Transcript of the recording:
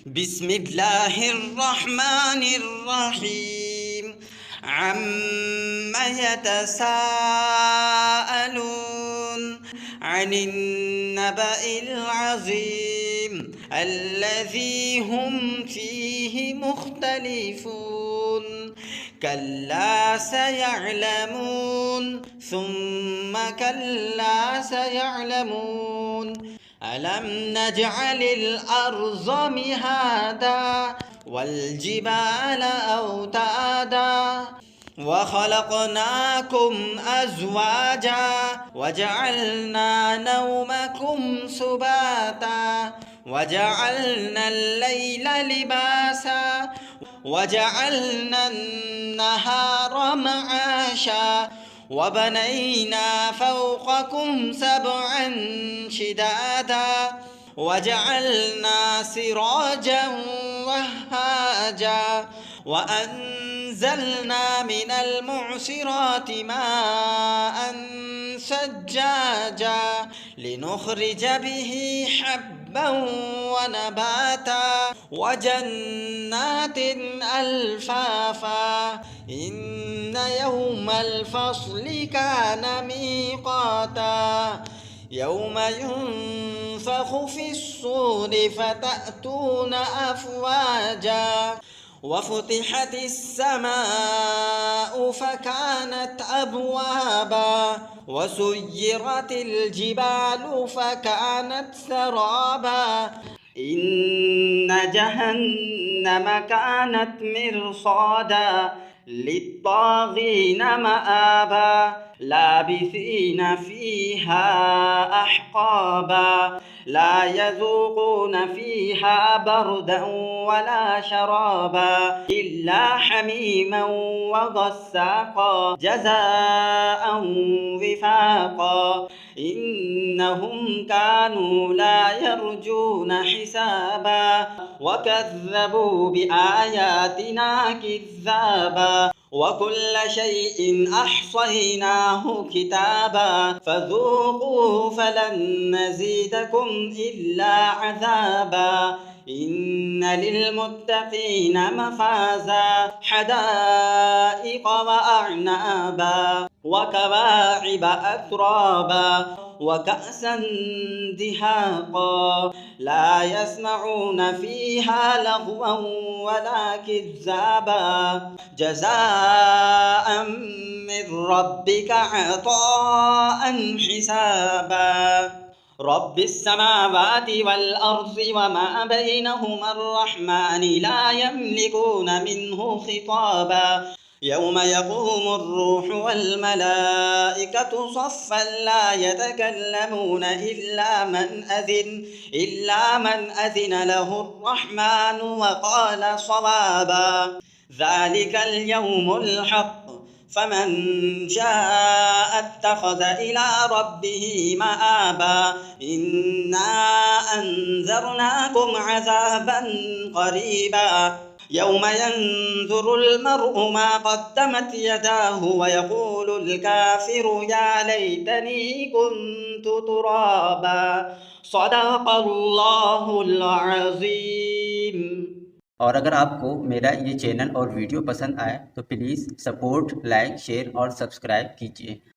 بسم الله الرحمن الرحيم عم يتساءلون عن النبأ العظيم الذي هم فيه مختلفون كلا سيعلمون ثم كلا سيعلمون ألم نجعل الأرض مهادا والجبال أوتادا وخلقناكم أزواجا وجعلنا نومكم سباتا وجعلنا الليل لباسا وجعلنا النهار معاشا وبنينا فوقكم سبعا شدادا وجعلنا سراجا وهاجا وأنزلنا من المعصرات ماء ثجاجا لنخرج به حبا ونباتا وجنات ألفافا إن يوم الفصل كان ميقاتا يوم ينفخ في الصور فتأتون أفواجا وفتحت السماء فكانت أبوابا وسيرت الجبال فكانت سرابا إن جهنم كانت مرصادا للطاغين مآبا لابثين فيها أحقابا لا يذوقون فيها بردا ولا شرابا إلا حميما وغساقا جزاء وفاقا إنهم كانوا لا يرجون حسابا وكذبوا بآياتنا كذابا وكل شيء أحصيناه كتابا فذوقوا فلن نزيدكم إلا عذابا إن للمتقين مفازا حدائق وأعنابا وكواعب أترابا وكأسا دهاقا لا يسمعون فيها لغوا ولا كذابا جزاء من ربك عطاء حسابا رب السماوات والأرض وما بينهما الرحمن لا يملكون منه خطابا يوم يقوم الروح والملائكة صفا لا يتكلمون إلا من أذن له الرحمن وقال صوابا ذلك اليوم الحق فمن شاء اتخذ إلى ربه مآبا إنا أنذرناكم عذابا قريبا يوم ينظر المرء ما قدمت يداه ويقول الكافر يا ليتني كنت ترابا صدق الله العظيم। और अगर आपको मेरा ये चैनल और वीडियो पसंद आए तो प्लीज़ सपोर्ट, लाइक, शेयर और सब्सक्राइब कीजिए।